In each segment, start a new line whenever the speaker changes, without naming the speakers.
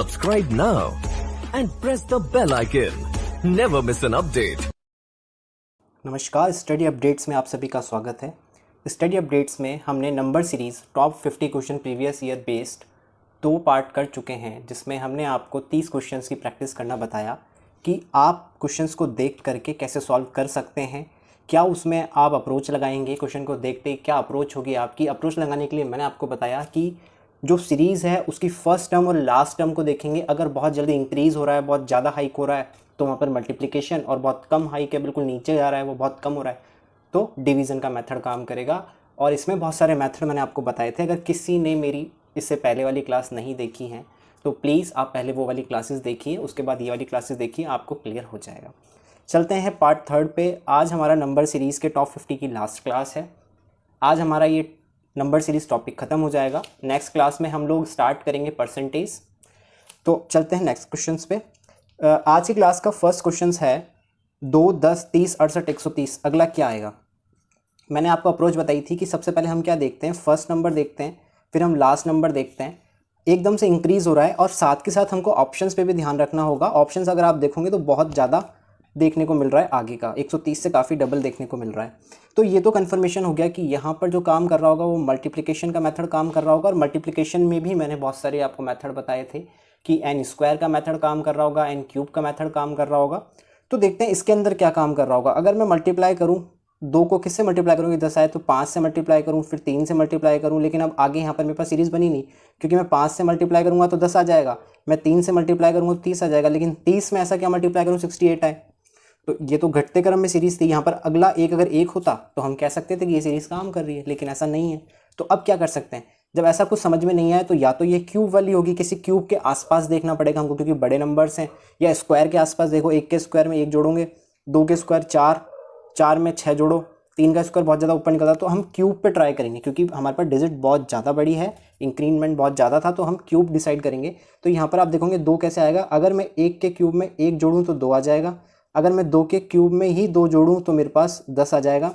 Subscribe now and press the bell icon. Never miss an update.
नमस्कार, study updates में आप सभी का स्वागत है। स्टडी अपडेट्स में हमने number series top 50 question previous year based 2 part कर चुके हैं, जिसमें हमने आपको 30 क्वेश्चंस की प्रैक्टिस करना बताया कि आप क्वेश्चंस को देख करके कैसे सॉल्व कर सकते हैं, क्या उसमें आप अप्रोच लगाएंगे, क्वेश्चन को देखते ही क्या अप्रोच होगी आपकी। अप्रोच लगाने के लिए मैंने आपको बताया कि जो सीरीज़ है उसकी फर्स्ट टर्म और लास्ट टर्म को देखेंगे। अगर बहुत जल्दी इंक्रीज़ हो रहा है, बहुत ज़्यादा हाइक हो रहा है तो वहाँ पर मल्टीप्लिकेशन, और बहुत कम हाइक है, बिल्कुल नीचे जा रहा है, वो बहुत कम हो रहा है तो डिवीज़न का मेथड काम करेगा। और इसमें बहुत सारे मेथड मैंने आपको बताए थे। अगर किसी ने मेरी इससे पहले वाली क्लास नहीं देखी हैं तो प्लीज़ आप पहले वो वाली क्लासेस देखिए, उसके बाद ये वाली क्लासेस देखिए, आपको क्लियर हो जाएगा। चलते हैं पार्ट 3 पे। आज हमारा नंबर सीरीज़ के टॉप 50 की लास्ट क्लास है। आज हमारा ये नंबर सीरीज़ टॉपिक ख़त्म हो जाएगा। नेक्स्ट क्लास में हम लोग स्टार्ट करेंगे परसेंटेज। तो चलते हैं नेक्स्ट क्वेश्चंस पे। आज की क्लास का फर्स्ट क्वेश्चन है 2, 10, 30, 68, 130। अगला क्या आएगा? मैंने आपको अप्रोच बताई थी कि सबसे पहले हम क्या देखते हैं, फर्स्ट नंबर देखते हैं, फिर हम लास्ट नंबर देखते हैं। एकदम से इंक्रीज़ हो रहा है और साथ के साथ हमको ऑप्शंस पे भी ध्यान रखना होगा। ऑप्शंस अगर आप देखोगे तो बहुत ज़्यादा देखने को मिल रहा है आगे का, 130 से काफ़ी डबल देखने को मिल रहा है। तो ये तो कन्फर्मेशन हो गया कि यहाँ पर जो काम कर रहा होगा वो मल्टीप्लिकेशन का मेथड काम कर रहा होगा। और मल्टीप्लिकेशन में भी मैंने बहुत सारे आपको मेथड बताए थे कि एन स्क्वायर का मेथड काम कर रहा होगा, एन क्यूब का मेथड काम कर रहा होगा। तो देखते हैं इसके अंदर क्या काम कर रहा होगा। अगर मैं मल्टीप्लाई करूँ 2 को, किससे मल्टीप्लाई करूँगी, 10 आए तो 5 से मल्टीप्लाई करूँ, फिर 3 से मल्टीप्लाई करूँ। लेकिन अब आगे यहाँ पर मेरे पास सीरीज़ बनी नहीं, क्योंकि मैं 5 से मल्टीप्लाई करूँगा तो 10 आ जाएगा, मैं 3 से मल्टीप्लाई करूँगा तो 30 आ जाएगा। लेकिन 30 में ऐसा क्या मल्टीप्लाई करूँ 68 आए। तो ये तो घटते क्रम में सीरीज़ थी। यहाँ पर अगला एक अगर 1 होता तो हम कह सकते थे कि ये सीरीज़ काम कर रही है, लेकिन ऐसा नहीं है। तो अब क्या कर सकते हैं, जब ऐसा कुछ समझ में नहीं आए तो या तो ये क्यूब वाली होगी, किसी क्यूब के आसपास देखना पड़ेगा हमको क्योंकि बड़े नंबर्स हैं, या स्क्वायर के आसपास देखो। 1 के स्क्वायर में 1 जोड़ोगे, 2 के स्क्वायर 4, 4 में 6 जोड़ो, 3 का स्क्वायर बहुत ज़्यादा ऊपर निकलता तो हम क्यूब पे ट्राई करेंगे, क्योंकि हमारे पास डिजिट बहुत ज़्यादा बड़ी है, इंक्रीमेंट बहुत ज़्यादा था, तो हम क्यूब डिसाइड करेंगे। तो यहाँ पर आप देखोगे 2 कैसे आएगा। अगर मैं 1 के क्यूब में 1 जोड़ूँ तो 2 आ जाएगा। अगर मैं 2 के क्यूब में ही 2 जोड़ूँ तो मेरे पास 10 आ जाएगा।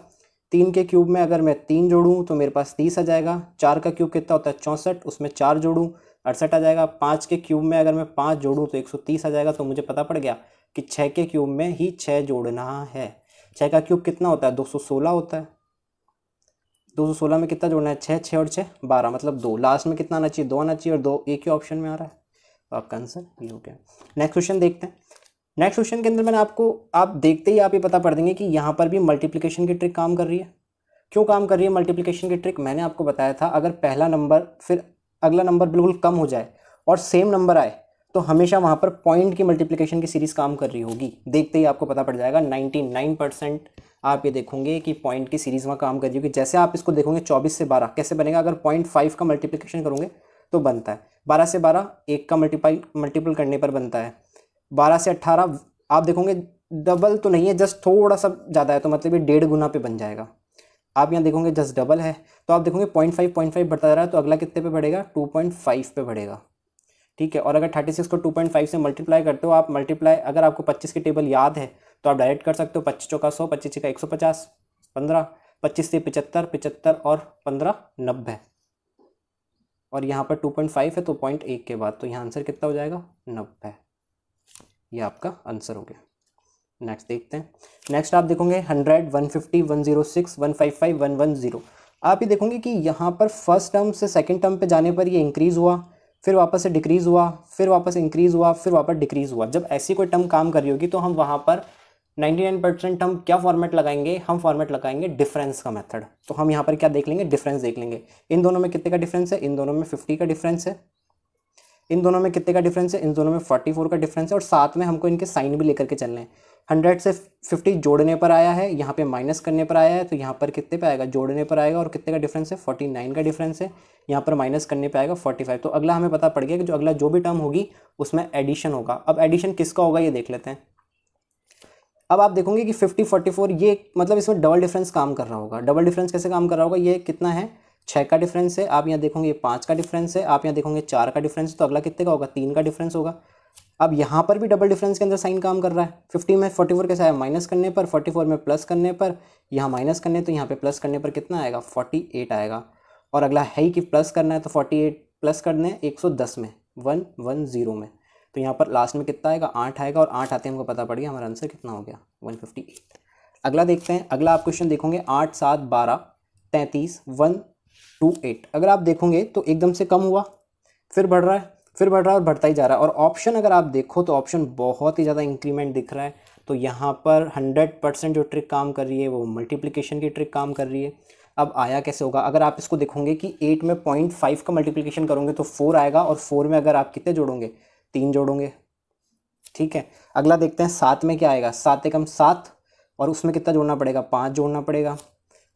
3 के क्यूब में अगर मैं 3 जोड़ूँ तो मेरे पास 30 आ जाएगा। 4 का क्यूब कितना होता है 64, उसमें 4 जोड़ूँ 68 आ जाएगा। 5 के क्यूब में अगर मैं 5 जोड़ूँ तो 130 आ जाएगा। तो मुझे पता पड़ गया कि 6 के क्यूब में ही 6 जोड़ना है। 6 का क्यूब कितना होता है 216 होता है। 216 में कितना जोड़ना है, 6, 6 और 6 12, मतलब 2। लास्ट में कितना आना चाहिए, 2 आना चाहिए, और 2 एक ही ऑप्शन में आ रहा है। तो आपका आंसर ये हो गया। नेक्स्ट क्वेश्चन देखते हैं। नेक्स्ट क्वेश्चन के अंदर मैंने आपको, आप देखते ही आप ये पता पड़ देंगे कि यहाँ पर भी मल्टीप्लिकेशन की ट्रिक काम कर रही है। क्यों काम कर रही है मल्टीप्लिकेशन की ट्रिक? मैंने आपको बताया था अगर पहला नंबर फिर अगला नंबर बिल्कुल कम हो जाए और सेम नंबर आए तो हमेशा वहाँ पर पॉइंट की मल्टीप्लिकेशन की सीरीज़ काम कर रही होगी। देखते ही आपको पता पड़ जाएगा। 99% आप ये देखोगे कि पॉइंट की सीरीज़ वहाँ काम कर रही होगी। जैसे आप इसको देखोगे 24 से 12 कैसे बनेगा, अगर 0.5 का मल्टीप्लिकेशन करोगे तो बनता है। 12 से 12 1 का मल्टीपल करने पर बनता है। 12 से 18 आप देखोगे डबल तो नहीं है, जस्ट थोड़ा सा ज़्यादा है, तो मतलब ये 1.5 गुना पे बन जाएगा। आप यहाँ देखोगे जस्ट डबल है, तो आप देखोगे 0.5 बढ़ता जा रहा है, तो अगला कितने पे बढ़ेगा 2.5 पे बढ़ेगा। ठीक है। और अगर 36 को 2.5 से मल्टीप्लाई करते हो आप, मल्टीप्लाई अगर आपको 25 की टेबल याद है तो आप डायरेक्ट कर सकते हो। 25 चौका 100, 25 का 150, 15, 25 से 75, 75 और 15 90। और यहाँ पर 2.5 है तो 0.1 के बाद, तो यहाँ आंसर कितना हो जाएगा 90। ये आपका आंसर हो गया। नेक्स्ट देखते हैं। नेक्स्ट आप देखोगे 100, 150, 106, 155, 110। आप ये देखोगे कि यहाँ पर फर्स्ट टर्म से सेकंड टर्म पे जाने पर ये इंक्रीज़ हुआ, फिर वापस से डिक्रीज़ हुआ, फिर वापस इंक्रीज़ हुआ, फिर वापस डिक्रीज़ हुआ। जब ऐसी कोई टर्म काम कर रही होगी तो हम वहाँ पर 99% हम क्या फॉर्मेट लगाएंगे, हम फॉर्मेट लगाएंगे डिफरेंस का मेथड। तो हम यहाँ पर क्या देख लेंगे, डिफरेंस देख लेंगे। इन दोनों में कितने का डिफरेंस है, इन दोनों में 50 का डिफरेंस है। इन दोनों में कितने का डिफरेंस है, इन दोनों में 44 का डिफरेंस है। और साथ में हमको इनके साइन भी लेकर के चलने हैं। 100 से 50 जोड़ने पर आया है, यहाँ पे माइनस करने पर आया है, तो यहाँ पर कितने पे आएगा, जोड़ने पर आएगा। और कितने का डिफरेंस है, 49 का डिफरेंस है। यहाँ पर माइनस करने पे आएगा 45। तो अगला हमें पता पड़ गया कि जो अगला जो भी टर्म होगी उसमें एडिशन होगा। अब एडिशन किसका होगा ये देख लेते हैं। अब आप देखोगे कि 50, 44 ये मतलब इसमें डबल डिफरेंस काम कर रहा होगा। डबल डिफरेंस कैसे काम कर रहा होगा, ये कितना है 6 का डिफरेंस है। आप यहाँ देखोगे 5 का डिफरेंस है। आप यहाँ देखोगे 4 का डिफरेंस है। तो अगला कितने का होगा, 3 का डिफरेंस होगा। अब यहाँ पर भी डबल डिफरेंस के अंदर साइन काम कर रहा है। 50 में 44 कैसे आया, माइनस करने पर, 44 में प्लस करने पर, यहाँ माइनस करने तो यहाँ पे प्लस करने पर कितना आएगा 48 आएगा। और अगला है ही कि प्लस करना है तो 48 प्लस करने 110 में 110 में तो यहाँ पर लास्ट में कितना आएगा, 8 आएगा, और 8 आते हैं हमको पता पड़ गया हमारा आंसर कितना हो गया, 158। अगला देखते हैं, अगला आप क्वेश्चन देखोगे 8 7 12 33 128। अगर आप देखोगे तो एकदम से कम हुआ, फिर बढ़ रहा है, फिर बढ़ रहा है और बढ़ता ही जा रहा है। और ऑप्शन अगर आप देखो तो ऑप्शन बहुत ही ज़्यादा इंक्रीमेंट दिख रहा है। तो यहाँ पर 100% जो ट्रिक काम कर रही है वो मल्टीप्लिकेशन की ट्रिक काम कर रही है। अब आया कैसे होगा, अगर आप इसको देखोगे कि 8 में 0.5 का मल्टीप्लिकेशन करोगे तो 4 आएगा, और 4 में अगर आप कितने जोड़ोगे, 3 जोड़ोगे, ठीक है। अगला देखते हैं 7 में क्या आएगा, 7 एकम 7, और उसमें कितना जोड़ना पड़ेगा, 5 जोड़ना पड़ेगा,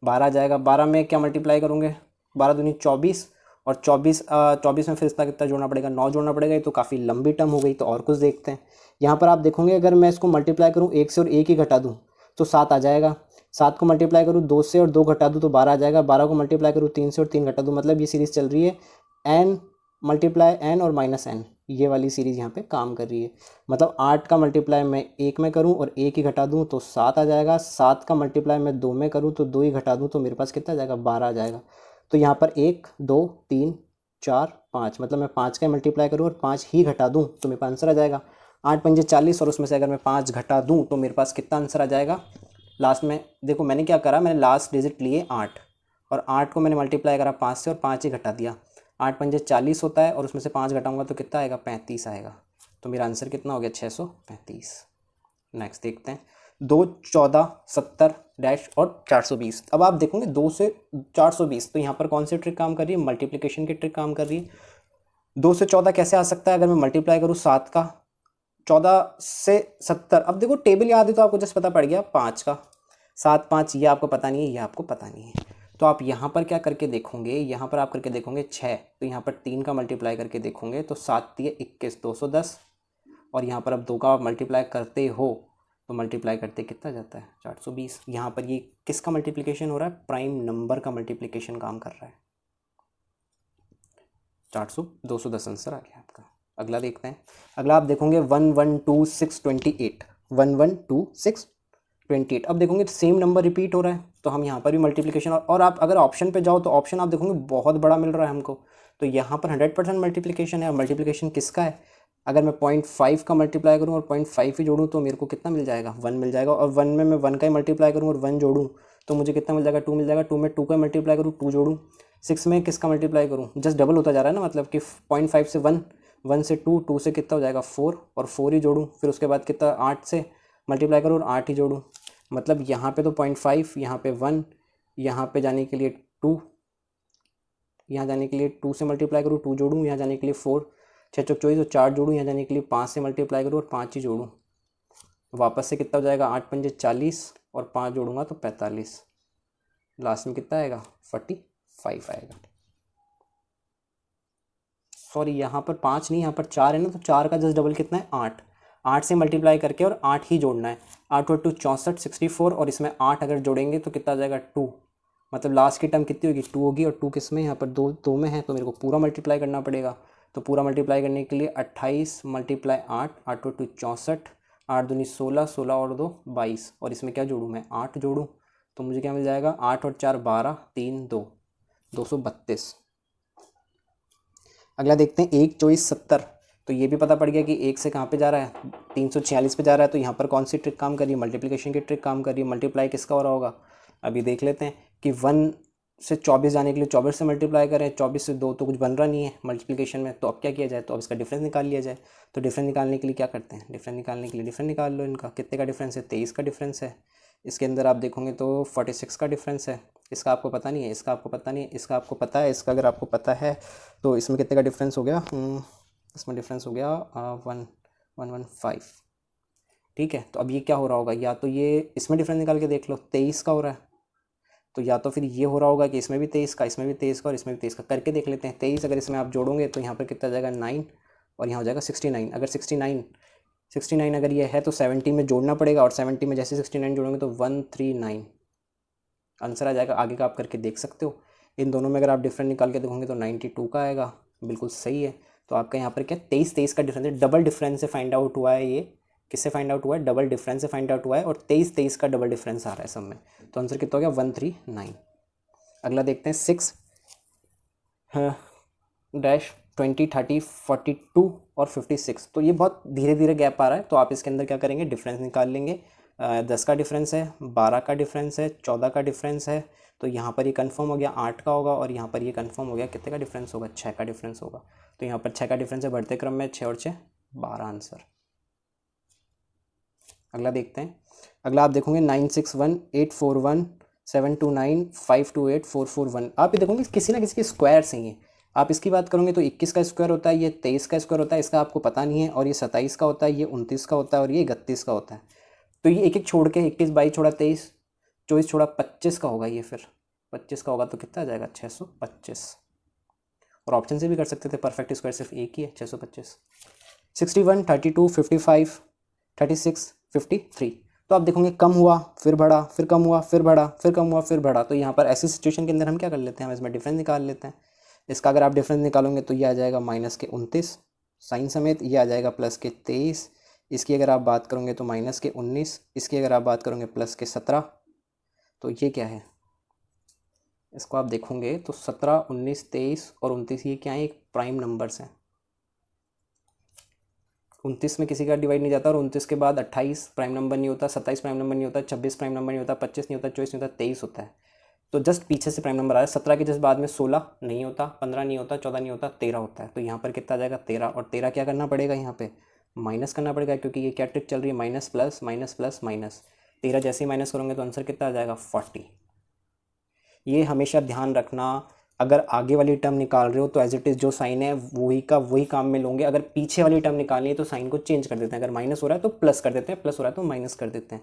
12 जाएगा। 12 में क्या मल्टीप्लाई करोगे, 12 दूनी 24, और 24 में फिर इसका कितना जोड़ना पड़ेगा, 9 जोड़ना पड़ेगा। ये तो काफ़ी लंबी टर्म हो गई। तो और कुछ देखते हैं, यहाँ पर आप देखोगे अगर मैं इसको मल्टीप्लाई करूँ 1 से और 1 ही घटा दूँ तो 7 आ जाएगा। 7 को मल्टीप्लाई करूँ 2 से और 2 घटा दूँ तो 12 आ जाएगा। 12 को मल्टीप्लाई करूँ 3 से और 3 घटा दूँ, मतलब ये सीरीज़ चल रही है n मल्टीप्लाई n और माइनस n, ये वाली सीरीज़ यहाँ पे काम कर रही है। मतलब 8 का मल्टीप्लाई मैं 1 में करूँ और 1 ही घटा दूँ तो 7 आ जाएगा। 7 का मल्टीप्लाई मैं 2 में करूँ तो 2 ही घटा दूँ तो मेरे पास कितना आ जाएगा, 12 आ जाएगा। तो यहाँ पर 1 2 3 4 5, मतलब मैं 5 का मल्टीप्लाई करूँ और 5 ही घटा दूँ तो मेरे पास आंसर आ जाएगा 8 पंजे 40, और उसमें से अगर मैं 5 घटा दूँ तो मेरे पास कितना आंसर आ जाएगा। लास्ट में देखो मैंने क्या करा, मैंने लास्ट डिजिट लिए 8, और 8 को मैंने मल्टीप्लाई करा 5 से और 5 ही घटा दिया। 8 पंजे 40 होता है, और उसमें से 5 घटाऊंगा तो कितना आएगा, 35 आएगा। तो मेरा आंसर कितना हो गया, 635। नेक्स्ट देखते हैं 2 14 70 डैश और 420। अब आप देखोगे 2 से 420, तो यहाँ पर कौन सी ट्रिक काम कर रही है, मल्टीप्लिकेशन की ट्रिक काम कर रही है। 2 से 14 कैसे आ सकता है, अगर मैं मल्टीप्लाई करूँ 7 का, 14 से 70। अब देखो टेबल याद है तो आपको जस्ट पता पड़ गया 5 का, 7 5, ये आपको पता नहीं है, ये आपको पता नहीं है। तो आप यहाँ पर क्या करके देखोगे, यहाँ पर आप करके देखोगे 6, तो यहाँ पर 3 का मल्टीप्लाई करके देखोगे तो 7 3 21 210, और यहाँ पर अब 2 का मल्टीप्लाई करते हो तो मल्टीप्लाई करते कितना जाता है, 420। यहाँ पर ये किसका मल्टीप्लिकेशन हो रहा है, प्राइम नंबर का मल्टीप्लिकेशन काम कर रहा है। 210 आंसर आ गया आपका। अगला देखते हैं, अगला आप देखोगे 112628, 112628। अब देखोगे सेम नंबर रिपीट हो रहा है, तो हम यहाँ पर भी मल्टीप्लिकेशन, और आप अगर ऑप्शन पे जाओ तो ऑप्शन आप देखोगे बहुत बड़ा मिल रहा है हमको। तो यहाँ पर 100% मल्टीप्लिकेशन है। मल्टीप्लिकेशन किसका है, अगर मैं 0.5 का मल्टीप्लाई करूँ और 0.5 ही जोड़ूँ तो मेरे को कितना मिल जाएगा, 1 मिल जाएगा। और 1 में मैं 1 का ही मल्टीप्लाई करूँ और 1 जोड़ूँ तो मुझे कितना मिल जाएगा, 2 मिल जाएगा। 2 में 2 का मल्टीप्लाई करूँ, 2 जोड़ूँ। 6 में किसका मल्टीप्लाई करूँ, जस्ट डबल होता जा रहा है ना, मतलब कि 0.5 से 1, 1 से 2, 2 से कितना हो जाएगा 4, और 4 ही जोड़ूँ। फिर उसके बाद कितना, 8 से मल्टीप्लाई करूँ और 8 ही जोड़ूँ। मतलब यहाँ पे तो 0.5, यहाँ पे 1, यहाँ पे जाने के लिए 2, यहाँ जाने के लिए 2 से मल्टीप्लाई करूँ, 2 जोड़ूँ, यहाँ जाने के लिए 4, 6 चौक 24 और 4 जोड़ूँ, यहाँ जाने के लिए 5 से मल्टीप्लाई करूँ और 5 ही जोड़ूँ। वापस से कितना हो जाएगा, 8 पंजे 40 और 5 जोड़ूंगा तो 45। लास्ट में कितना आएगा, 45 आएगा। सॉरी यहाँ पर 5 नहीं, यहाँ पर 4 है ना, तो 4 का जस्ट डबल कितना है, 8। 8 से मल्टीप्लाई करके और 8 ही जोड़ना है। 8 और 2 64 64, और इसमें 8 अगर जोड़ेंगे तो कितना आ जाएगा, 2। मतलब लास्ट की टर्म कितनी होगी, 2 होगी। और 2 किस में, यहाँ पर 2 में है, तो मेरे को पूरा मल्टीप्लाई करना पड़ेगा। तो पूरा मल्टीप्लाई करने के लिए 28 मल्टीप्लाई 8, 8 और 2 64, 8 दूनी 16, 16 और 2 22, और इसमें क्या जोड़ूँ मैं, 8 जोड़ूँ तो मुझे क्या मिल जाएगा, 8 और 4 12, 3 2, 232। अगला देखते हैं 1 24 70। तो ये भी पता पड़ गया कि 1 से कहाँ पे जा रहा है, 346 पे जा रहा है। तो यहाँ पर कौन सी ट्रिक काम कर रही है, मल्टीप्लिकेशन की ट्रिक काम कर रही है। मल्टीप्लाई किसका हो रहा होगा, अभी देख लेते हैं कि 1 से 24 जाने के लिए 24 से मल्टीप्लाई करें। 24 से 2 तो कुछ बन रहा नहीं है मल्टीप्लिकेशन में, तो अब क्या किया जाए, तो अब इसका डिफरेंस निकाल लिया जाए। तो डिफरेंस निकालने के लिए क्या करते हैं, डिफरेंस निकालने के लिए डिफरेंस निकाल लो इनका। कितने का डिफरेंस है, 23 का डिफरेंस है। इसके अंदर आप देखोगे तो 46 का डिफरेंस है। इसका आपको पता नहीं है, इसका आपको पता नहीं है, इसका आपको पता है। इसका अगर आपको पता है तो इसमें कितने का डिफरेंस हो गया, इसमें डिफरेंस हो गया 115। ठीक है, तो अब ये क्या हो रहा होगा, या तो ये इसमें डिफरेंस निकाल के देख लो, 23 का हो रहा है, तो या तो फिर ये हो रहा होगा कि इसमें भी 23 का, इसमें भी 23 का और इसमें भी 23 का। करके देख लेते हैं। 23 अगर इसमें आप जोड़ोगे तो यहाँ पर कितना जाएगा, 9, और यहाँ हो जाएगा 69। अगर 69 अगर ये है तो 70 में जोड़ना पड़ेगा, और 70 में जैसे 69 जोड़ोगे तो 139 आंसर आ जाएगा। आगे का आप करके देख सकते हो। इन दोनों में अगर आप डिफरेंस निकाल के देखोगे तो 92 का आएगा, बिल्कुल सही है। तो आपका यहाँ पर क्या 23 का डिफरेंस है, डबल डिफरेंस से फाइंड आउट हुआ है। ये किससे फाइंड आउट हुआ है, डबल डिफरेंस से फाइंड आउट हुआ है, और 23 का डबल डिफरेंस आ रहा है सब में। तो आंसर कितना हो गया, 139। अगला देखते हैं 6 डैश 20, 30, 42 और 56। तो ये बहुत धीरे धीरे गैप आ रहा है, तो आप इसके अंदर क्या करेंगे, डिफरेंस निकाल लेंगे। 10 का डिफरेंस है, 12 का डिफरेंस है, 14 का डिफरेंस है, तो यहाँ पर ये कंफर्म हो गया 8 का होगा, और यहाँ पर ये कंफर्म हो गया कितने का डिफरेंस होगा, 6 का डिफरेंस होगा। तो यहाँ पर 6 का डिफरेंस है, बढ़ते क्रम में 6 और 6 12 आंसर। अगला देखते हैं। अगला आप देखोगे 96184172952844 आप ये देखोगे किसी ना किसी के स्क्वायर से ही है। आप इसकी बात करोगे तो 21 का स्क्वायर होता है, ये 23 का स्क्वायर होता है, इसका आपको पता नहीं है, और ये 27 का होता है, ये 29 का होता है, और ये 31 का होता है। तो ये एक एक छोड़ के 21 22 छोड़ा 23 24 छोड़ा 25 का होगा, ये फिर 25 का होगा तो कितना आ जाएगा 625। और ऑप्शन से भी कर सकते थे, परफेक्ट स्क्वायर सिर्फ एक ही है 625। 61 32 55 36 53। तो आप देखोगे कम हुआ फिर बढ़ा, फिर कम हुआ फिर बढ़ा, फिर कम हुआ फिर बढ़ा। तो यहाँ पर ऐसी सिचुएशन के अंदर हम क्या कर लेते हैं, हम इसमें डिफरेंस निकाल लेते हैं। इसका अगर आप डिफरेंस निकालोगे तो ये आ जाएगा माइनस के 29 साइन समेत, ये आ जाएगा प्लस के 23। इसकी अगर आप बात करोगे तो माइनस के 19, इसकी अगर आप बात करोगे प्लस के 17। तो ये क्या है, इसको आप देखोगे तो 17 19 23 और 29 ये क्या है, एक प्राइम नंबर्स हैं। 29 में किसी का डिवाइड नहीं जाता, और 29 के बाद 28 प्राइम नंबर नहीं होता, 27 प्राइम नंबर नहीं होता, 26 प्राइम नंबर नहीं होता, 25 नहीं होता, 24 नहीं होता, 23 होता है। तो जस्ट पीछे से प्राइम नंबर आ रहा है। 17 के जस्ट बाद में 16 नहीं होता, 15 नहीं होता, 14 नहीं होता, 13 होता है। तो यहाँ पर कितना आ जाएगा 13, और 13 क्या करना पड़ेगा, यहाँ पे माइनस करना पड़ेगा, क्योंकि ये क्या ट्रिक चल रही है, minus plus minus plus minus. 13 जैसे ही माइनस करोगे तो आंसर कितना आ जाएगा 40। ये हमेशा ध्यान रखना, अगर आगे वाली टर्म निकाल रहे हो तो एज इट इज़ जो साइन है वही का वही काम में लोगे। अगर पीछे वाली टर्म निकालनी है तो साइन को चेंज कर देते हैं, अगर माइनस हो रहा है तो प्लस कर देते हैं, प्लस हो रहा है तो माइनस कर देते हैं।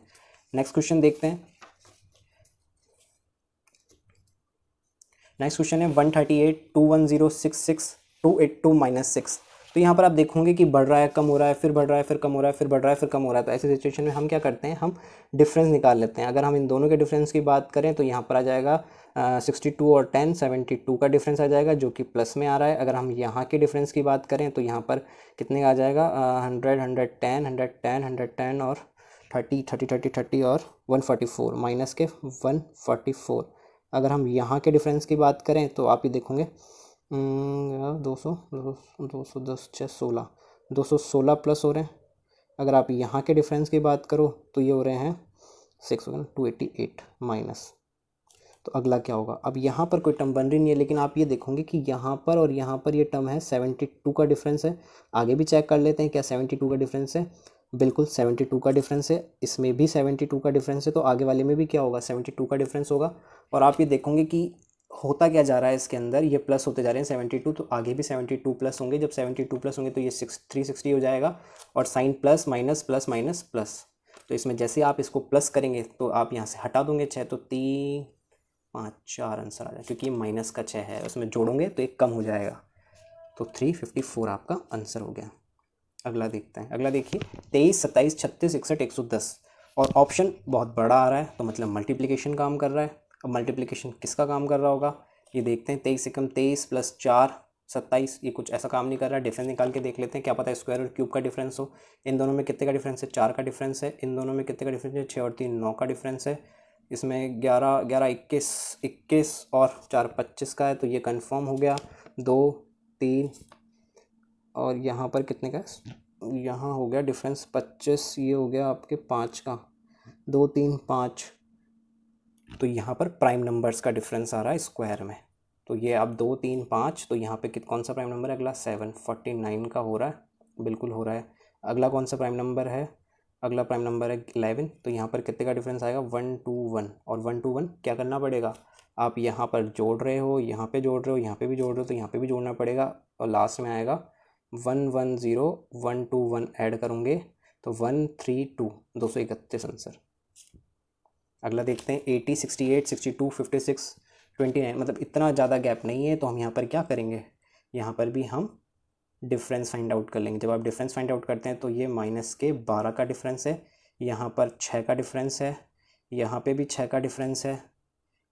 नेक्स्ट क्वेश्चन देखते हैं। नेक्स्ट क्वेश्चन है 138 21066 282 -6। तो यहाँ पर आप देखोगे कि बढ़ रहा है, कम हो रहा है, फिर बढ़ रहा है, फिर कम हो रहा है, फिर बढ़ रहा है, फिर कम हो रहा है। तो ऐसी सिचुएशन में हम क्या करते हैं, हम डिफरेंस निकाल लेते हैं। अगर हम इन दोनों के डिफरेंस की बात करें तो यहाँ पर आ जाएगा 62 और 10 72 का डिफरेंस आ जाएगा, जो कि प्लस में आ रहा है। अगर हम यहाँ के डिफरेंस की बात करें तो यहाँ पर कितने का आ जाएगा 100 110 110 110 और 30 30 30 30 और 144 माइनस के 144। अगर हम यहाँ के डिफरेंस की बात करें तो आप ये देखोगे 200 210 6 16 216 प्लस हो रहे हैं। अगर आप यहाँ के डिफरेंस की बात करो तो ये हो रहे हैं 6 288 माइनस। तो अगला क्या होगा, अब यहाँ पर कोई टर्म बन रही नहीं है, लेकिन आप ये देखोगे कि यहाँ पर और यहाँ पर ये टर्म है 72 का डिफरेंस है। आगे भी चेक कर लेते हैं क्या 72 का डिफरेंस है, बिल्कुल 72 का डिफरेंस है, इसमें भी 72 का डिफरेंस है, तो आगे वाले में भी क्या होगा 72 का डिफरेंस होगा। और आप ये देखोगे कि होता क्या जा रहा है इसके अंदर, ये प्लस होते जा रहे हैं 72, तो आगे भी 72 प्लस होंगे। जब 72 प्लस होंगे तो ये 360 हो जाएगा, और sine plus minus plus minus plus. तो इसमें जैसे आप इसको प्लस करेंगे तो आप यहाँ से हटा दोगे 6, तो 3 5 4 आंसर आ जाए, क्योंकि ये माइनस का 6 है, उसमें जोड़ोगे तो एक कम हो जाएगा। तो 354 आपका आंसर हो गया। अगला देखते हैं। अगला देखिए 23 27 36 61 110, और ऑप्शन बहुत बड़ा आ रहा है, तो मतलब मल्टीप्लिकेशन काम कर रहा है। अब मल्टीप्लिकेशन किसका काम कर रहा होगा ये देखते हैं। 23 एकम 23 प्लस 4 27, ये कुछ ऐसा काम नहीं कर रहा है। डिफरेंस निकाल के देख लेते हैं, क्या पता है स्क्वायर और क्यूब का डिफरेंस हो। इन दोनों में कितने का डिफरेंस है 4 का डिफरेंस है। इन दोनों में कितने का डिफरेंस है 6 और 3 9 का डिफरेंस है। इसमें 11 11 21 और 4 25 का है, तो ये कंफर्म हो गया। 2 3 और यहाँ पर कितने का, यहाँ हो गया डिफरेंस 25, ये हो गया आपके 5 का, 2 3 5। तो यहाँ पर प्राइम नंबर्स का डिफरेंस आ रहा है स्क्वायर में। तो ये अब 2 3 5, तो यहाँ पे कौन सा प्राइम नंबर है, अगला 7 49 का हो रहा है, बिल्कुल हो रहा है। अगला कौन सा प्राइम नंबर है, अगला प्राइम नंबर है 11। तो यहाँ पर कितने का डिफरेंस आएगा 1 2 1, और 1 2 1 क्या करना पड़ेगा, आप यहाँ पर जोड़ रहे हो, यहाँ पे जोड़ रहे हो, यहाँ पे भी जोड़ रहे हो, तो यहाँ पे भी जोड़ना पड़ेगा, और लास्ट में आएगा 1 1 0 1 2 1 ऐड करोगे तो 1 3 2 231 आंसर। अगला देखते हैं 80 68 62 56 29, मतलब इतना ज़्यादा गैप नहीं है, तो हम यहाँ पर क्या करेंगे, यहाँ पर भी हम डिफरेंस फाइंड आउट कर लेंगे। जब आप डिफरेंस फाइंड आउट करते हैं तो ये माइनस के 12 का डिफरेंस है, यहाँ पर 6 का डिफरेंस है, यहाँ पे भी 6 का डिफरेंस है।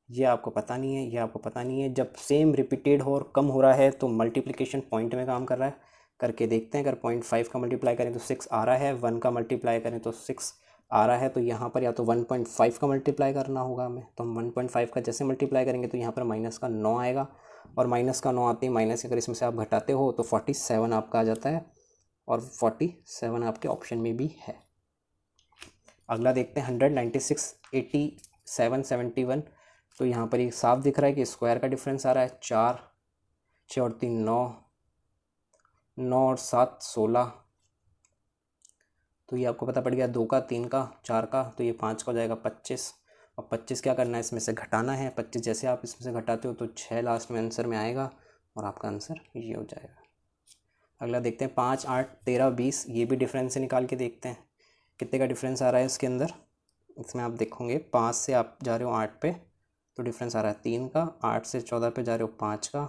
ये आपको पता नहीं है, ये आपको पता नहीं है। जब सेम रिपीटेड हो और कम हो रहा है तो मल्टीप्लिकेशन पॉइंट में काम कर रहा है। करके देखते हैं, अगर 0.5 का मल्टीप्लाई करें तो 6 आ रहा है, 1 का मल्टीप्लाई करें तो 6 आ रहा है। तो यहाँ पर या तो 1.5 का मल्टीप्लाई करना होगा हमें, तो हम 1.5 का जैसे मल्टीप्लाई करेंगे तो यहाँ पर माइनस का 9 आएगा। और माइनस का 9 आती है, माइनस अगर इसमें से आप घटाते हो तो 47 आपका आ जाता है, और 47 आपके ऑप्शन में भी है। अगला देखते हैं 100, 96, 87, 71। तो यहाँ पर ये साफ दिख रहा है कि स्क्वायर का डिफरेंस आ रहा है 4, 6 और 3 9, 9 और 7 16। तो ये आपको पता पड़ गया, 2 का, 3 का, 4 का, तो ये 5 का हो जाएगा 25। और 25 क्या करना है, इसमें से घटाना है। 25 जैसे आप इसमें से घटाते हो तो 6 लास्ट में आंसर में आएगा, और आपका आंसर ये हो जाएगा। अगला देखते हैं 5, 8, 13, 20। ये भी डिफरेंस से निकाल के देखते हैं कितने का डिफरेंस आ रहा है इसके अंदर। इसमें आप देखोगे 5 से आप जा रहे हो 8 पे, तो डिफरेंस आ रहा है 3 का। 8 से 14 पे जा रहे हो 5 का,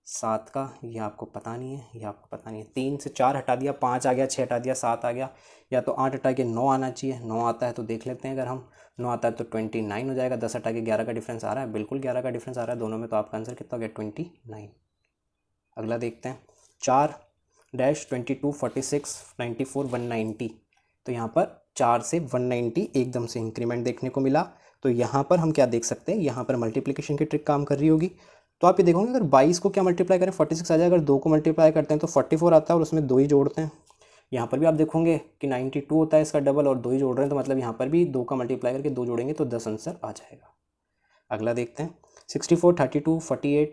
7 का, ये आपको पता नहीं है, ये आपको पता नहीं है। 3 से 4 हटा दिया, 5 आ गया, 6 हटा दिया, 7 आ गया। या तो 8 हटा के 9 आना चाहिए, 9 आता है तो देख लेते हैं। अगर हम 9 आता है तो 29 हो जाएगा। 10 हटा के 11 का डिफरेंस आ रहा है, बिल्कुल 11 का डिफरेंस आ रहा है दोनों में, तो आपका आंसर कितना हो गया 29। अगला देखते हैं 4, 22, 46, 94, 190। तो यहाँ पर 4 से 190 एकदम से इंक्रीमेंट देखने को मिला। तो यहाँ पर हम क्या देख सकते हैं, यहाँ पर मल्टीप्लिकेशन की ट्रिक काम कर रही होगी। तो आप ये देखोगे अगर 22 को क्या मल्टीप्लाई करें 46 आ जाएगा, अगर 2 को मल्टीप्लाई करते हैं तो 44 आता है और उसमें 2 ही जोड़ते हैं। यहाँ पर भी आप देखोगे कि 92 होता है इसका डबल, और 2 ही जोड़ रहे हैं, तो मतलब यहाँ पर भी 2 का मल्टीप्लाई करके 2 जोड़ेंगे तो 10 आंसर आ जाएगा। अगला देखते हैं 64, 32, 48।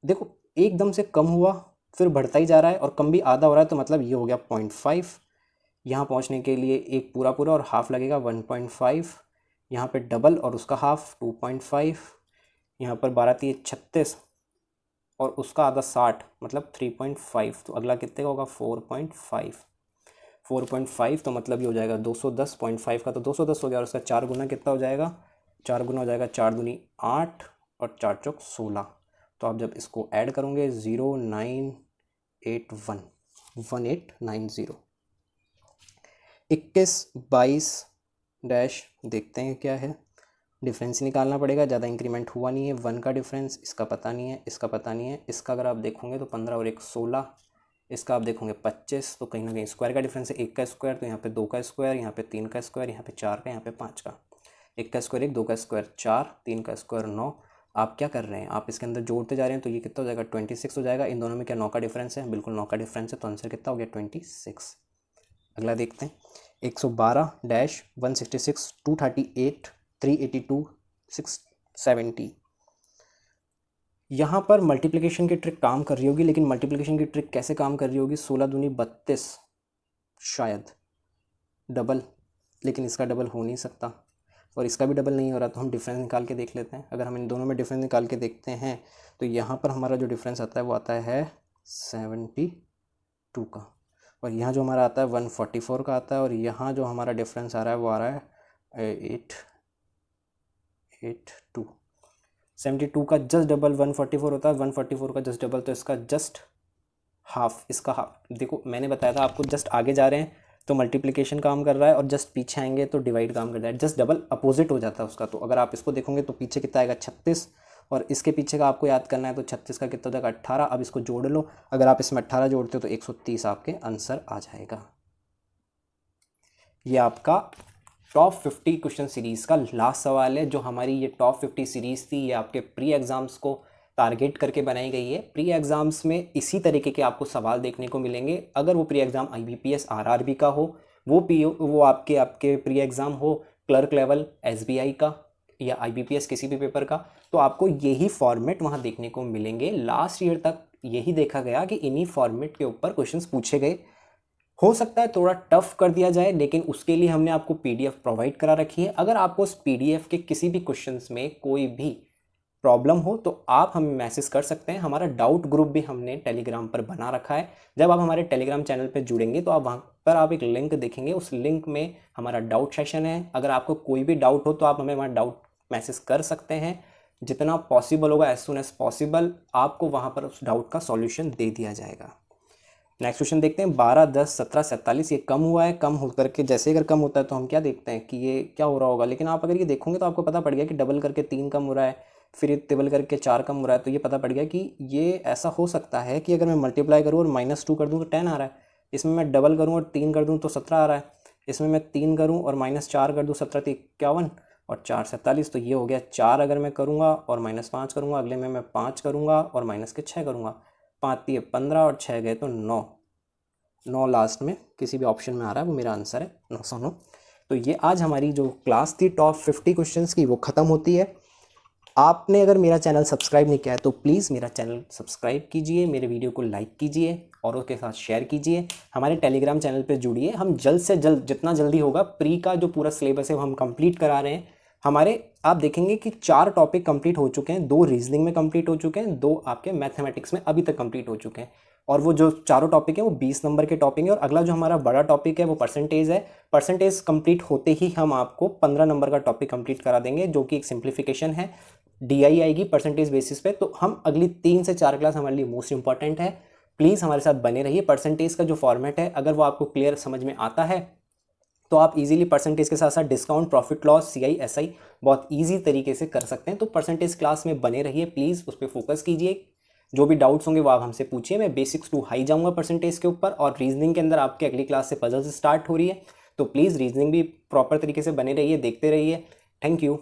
देखो एकदम से कम हुआ फिर बढ़ता ही जा रहा है, और कम भी आधा हो रहा है, तो मतलब ये हो गया 0.5। यहाँ पहुँचने के लिए एक पूरा पूरा और हाफ लगेगा 1.5। यहाँ पे डबल और उसका हाफ 2.5। यहाँ पर 12 3 36 और उसका आधा 60, मतलब 3.5। तो अगला कितने का होगा 4.5। 4.5 तो मतलब ये हो जाएगा 210। 0.5 का तो 210 हो गया, और उसका 4 गुना कितना हो जाएगा, 4 गुना हो जाएगा 4 दूनी 8 और 4 चौक 16। तो आप जब इसको ऐड करोगे 0981 1890। 21, 22 डैश देखते हैं क्या है, डिफरेंस निकालना पड़ेगा। ज़्यादा इंक्रीमेंट हुआ नहीं है, 1 का डिफरेंस, इसका पता नहीं है, इसका पता नहीं है। इसका अगर आप देखोगे तो 15 और 1 16, इसका आप देखोगे 25। तो कहीं ना कहीं स्क्वायर का डिफरेंस है, 1 का स्क्वायर, तो यहाँ पे 2 का स्क्वायर, यहाँ पे 3 का स्क्वायर, यहाँ पे 4 का, यहाँ पे 5 का। 1 का स्क्वायर 1, 2 का स्क्वायर 4, 3 का स्क्वायर 9। आप क्या कर रहे हैं, आप इसके अंदर जोड़ते जा रहे हैं, तो ये कितना हो जाएगा 26 हो जाएगा। इन दोनों में क्या 9 का डिफरेंस है, बिल्कुल 9 का डिफरेंस है, तो आंसर कितना हो गया 26। अगला देखते हैं 112 डैश 166 238 382 670। यहाँ पर मल्टीप्लिकेशन की ट्रिक काम कर रही होगी, लेकिन मल्टीप्लिकेशन की ट्रिक कैसे काम कर रही होगी, 16 दूनी 32 शायद डबल, लेकिन इसका डबल हो नहीं सकता और इसका भी डबल नहीं हो रहा, तो हम डिफरेंस निकाल के देख लेते हैं। अगर हम इन दोनों में डिफरेंस निकाल के देखते हैं तो यहाँ पर हमारा जो डिफरेंस आता है वो आता है 72 का, और यहाँ जो हमारा आता है 144 का आता है, और यहाँ जो हमारा डिफरेंस आ रहा है वो आ रहा है 882। 72 का जस्ट डबल 144 होता है, 144 का जस्ट डबल, तो इसका जस्ट हाफ, इसका हाफ। देखो मैंने बताया था आपको, जस्ट आगे जा रहे हैं तो मल्टीप्लिकेशन काम कर रहा है, और जस्ट पीछे आएंगे तो डिवाइड काम कर रहा है। जस्ट डबल अपोजिट हो जाता है उसका। तो अगर आप इसको देखोगे तो पीछे कितना आएगा 36, और इसके पीछे का आपको याद करना है, तो 36 का कितना हो जाएगा 18। अब इसको जोड़ लो, अगर आप इसमें 18 जोड़ते हो तो 130 आपके आंसर आ जाएगा। ये आपका टॉप 50 क्वेश्चन सीरीज़ का लास्ट सवाल है। जो हमारी ये टॉप 50 सीरीज़ थी, ये आपके प्री एग्ज़ाम्स को टारगेट करके बनाई गई है। प्री एग्ज़ाम्स में इसी तरीके के आपको सवाल देखने को मिलेंगे। अगर वो प्री एग्ज़ाम IBPS RRB का हो, वो आपके प्री एग्ज़ाम हो क्लर्क लेवल SBI का या IBPS किसी भी पेपर का, तो आपको यही फॉर्मेट वहाँ देखने को मिलेंगे। लास्ट ईयर तक यही देखा गया कि इन्हीं फॉर्मेट के ऊपर क्वेश्चंस पूछे गए। हो सकता है थोड़ा टफ कर दिया जाए, लेकिन उसके लिए हमने आपको PDF प्रोवाइड करा रखी है। अगर आपको उस PDF के किसी भी क्वेश्चंस में कोई भी प्रॉब्लम हो तो आप हमें मैसेज कर सकते हैं। हमारा डाउट ग्रुप भी हमने टेलीग्राम पर बना रखा है। जब आप हमारे टेलीग्राम चैनल पर जुड़ेंगे तो आप वहाँ पर आप एक लिंक देखेंगे, उस लिंक में हमारा डाउट सेशन है। अगर आपको कोई भी डाउट हो तो आप हमें वहाँ डाउट मैसेज कर सकते हैं। जितना पॉसिबल होगा, एज सुन एज पॉसिबल आपको वहाँ पर उस डाउट का सॉल्यूशन दे दिया जाएगा। नेक्स्ट क्वेश्चन देखते हैं 12, 10, 17, 47। ये कम हुआ है, कम होकर के जैसे अगर कम होता है तो हम क्या देखते हैं कि ये क्या हो रहा होगा, लेकिन आप अगर ये देखोगे तो आपको पता पड़ गया कि डबल करके 3 कम हो रहा है, फिर डबल करके 4 कम हो रहा है। तो ये पता पड़ गया कि ये ऐसा हो सकता है कि अगर मैं मल्टीप्लाई करूँ और -2 कर दूँ तो 10 आ रहा है, इसमें मैं डबल करूँ और 3 कर दूँ तो 17 आ रहा है, इसमें मैं 3 करूँ और -4 कर दूँ 17 तो 51, और 4 47, तो ये हो गया 4 अगर मैं करूँगा और -5 करूँगा, अगले में मैं 5 करूँगा और माइनस के 6 करूँगा, 5 दिए 15 और 6 गए तो 9 लास्ट में किसी भी ऑप्शन में आ रहा है वो मेरा आंसर है 909। तो ये आज हमारी जो क्लास थी टॉप 50 क्वेश्चंस की वो ख़त्म होती है। आपने अगर मेरा चैनल सब्सक्राइब नहीं किया है तो प्लीज़ मेरा चैनल सब्सक्राइब कीजिए, मेरे वीडियो को लाइक कीजिए और उसके साथ शेयर कीजिए। हमारे टेलीग्राम चैनल पे जुड़िए। हम जल्द से जल्द जितना जल्दी होगा प्री का जो पूरा सिलेबस है वो हम कंप्लीट करा रहे हैं। हमारे आप देखेंगे कि 4 टॉपिक कंप्लीट हो चुके हैं, 2 रीजनिंग में कंप्लीट हो चुके हैं, 2 आपके मैथमेटिक्स में अभी तक कंप्लीट हो चुके हैं। और वो जो चारों टॉपिक है वो 20 नंबर के टॉपिक है। और अगला जो हमारा बड़ा टॉपिक है वो परसेंटेज है। परसेंटेज कंप्लीट होते ही हम आपको 15 नंबर का टॉपिक कंप्लीट करा देंगे, जो कि एक सिंप्लीफिकेशन है, DI आएगी परसेंटेज बेसिस पे। तो हम अगली 3 से 4 क्लास हमारे लिए मोस्ट इंपॉर्टेंट है। प्लीज़ हमारे साथ बने रहिए। परसेंटेज का जो फॉर्मेट है अगर वो आपको क्लियर समझ में आता है तो आप इजीली परसेंटेज के साथ साथ discount, profit loss, CI SI बहुत इजी तरीके से कर सकते हैं। तो परसेंटेज क्लास में बने रहिए, प्लीज़ उस पर फोकस कीजिए। जो भी डाउट्स होंगे वो आप हमसे पूछिए। मैं बेसिक्स टू हाई जाऊँगा परसेंटेज के ऊपर। और रीजनिंग के अंदर आपके अगली क्लास से पजल्स स्टार्ट हो रही है, तो प्लीज़ रीजनिंग भी प्रॉपर तरीके से बने रहिए, देखते रहिए। Thank you.